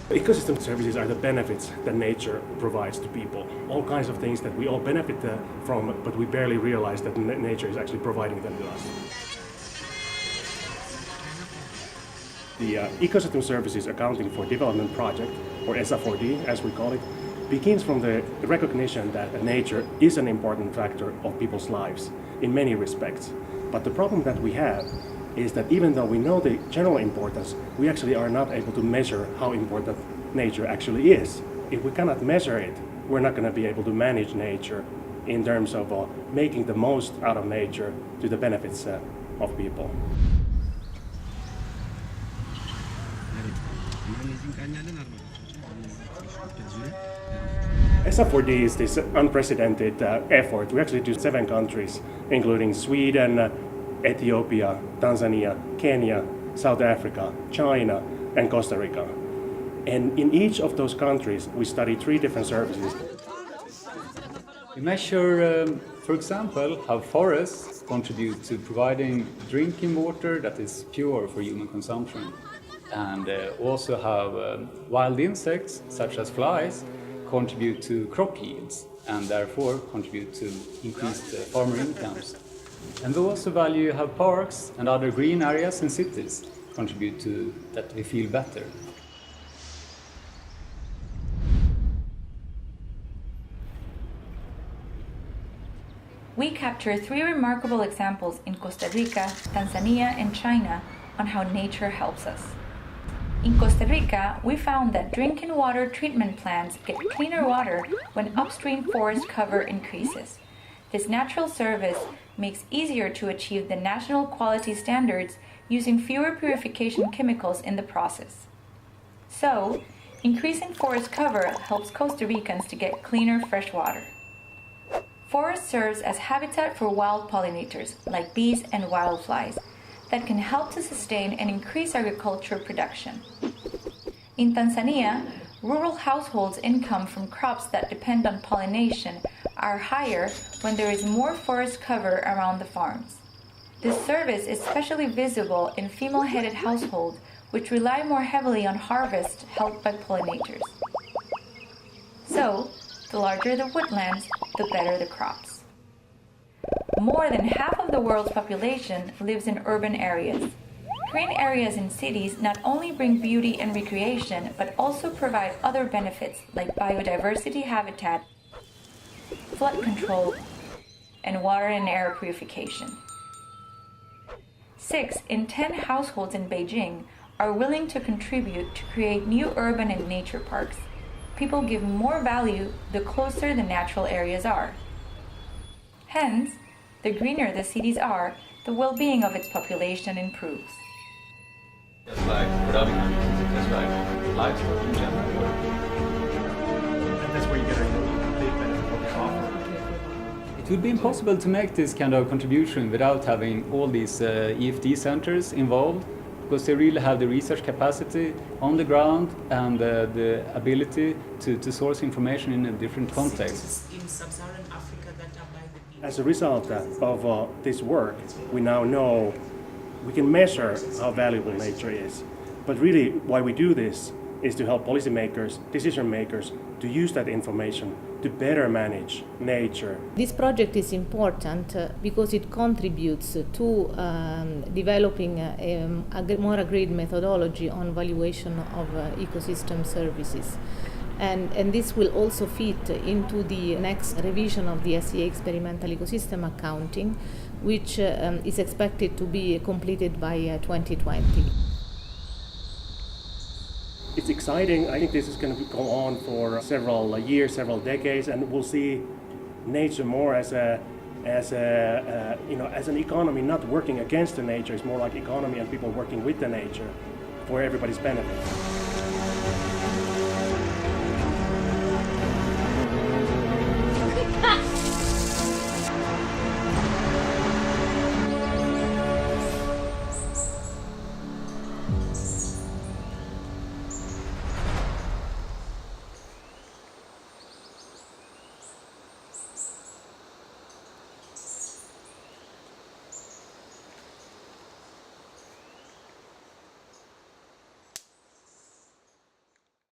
Ecosystem services are the benefits that nature provides to people. All kinds of things that we all benefit from, but we barely realize that nature is actually providing them to us. The Ecosystem Services Accounting for Development project, or ESAforD as we call it, begins from the recognition that nature is an important factor of people's lives in many respects. But the problem that we have is that even though we know the general importance, we actually are not able to measure how important nature actually is. If we cannot measure it, we're not going to be able to manage nature in terms of making the most out of nature to the benefits of people. ESAforD is this unprecedented effort. We actually do 7 countries, including Sweden, Ethiopia, Tanzania, Kenya, South Africa, China, and Costa Rica. And in each of those countries, we study 3 different services. We measure, for example, how forests contribute to providing drinking water that is pure for human consumption, and also how wild insects, such as flies, contribute to crop yields and therefore contribute to increased farmer incomes. And we also value how parks and other green areas in cities contribute to that we feel better. We capture 3 remarkable examples in Costa Rica, Tanzania, and China on how nature helps us. In Costa Rica, we found that drinking water treatment plants get cleaner water when upstream forest cover increases. This natural service makes easier to achieve the national quality standards using fewer purification chemicals in the process. So, increasing forest cover helps Costa Ricans to get cleaner fresh water. Forest serves as habitat for wild pollinators, like bees and wildflies, that can help to sustain and increase agriculture production. In Tanzania, rural households' income from crops that depend on pollination are higher when there is more forest cover around the farms. This service is especially visible in female-headed households, which rely more heavily on harvest helped by pollinators. So, the larger the woodlands, the better the crops. More than half of the world's population lives in urban areas. Green areas in cities not only bring beauty and recreation, but also provide other benefits like biodiversity habitat, flood control, and water and air purification. 6 in 10 households in Beijing are willing to contribute to create new urban and nature parks. People give more value the closer the natural areas are. Hence, the greener the cities are, the well-being of its population improves. Just like production, just like livestock in general. And that's where you get a big benefit of the offer. It would be impossible to make this kind of contribution without having all these EFD centers involved, because they really have the research capacity on the ground and the ability to source information in a different context. In sub-Saharan Africa that are by the people. As a result of this work, we now know we can measure how valuable nature is. But really, why we do this is to help policymakers, decision makers, to use that information to better manage nature. This project is important because it contributes to developing a more agreed methodology on valuation of ecosystem services. And this will also fit into the next revision of the SEA experimental ecosystem accounting, which is expected to be completed by 2020. It's exciting. I think this is going to go on for several years, several decades, and we'll see nature more as as as an economy not working against the nature. It's more like economy and people working with the nature for everybody's benefit.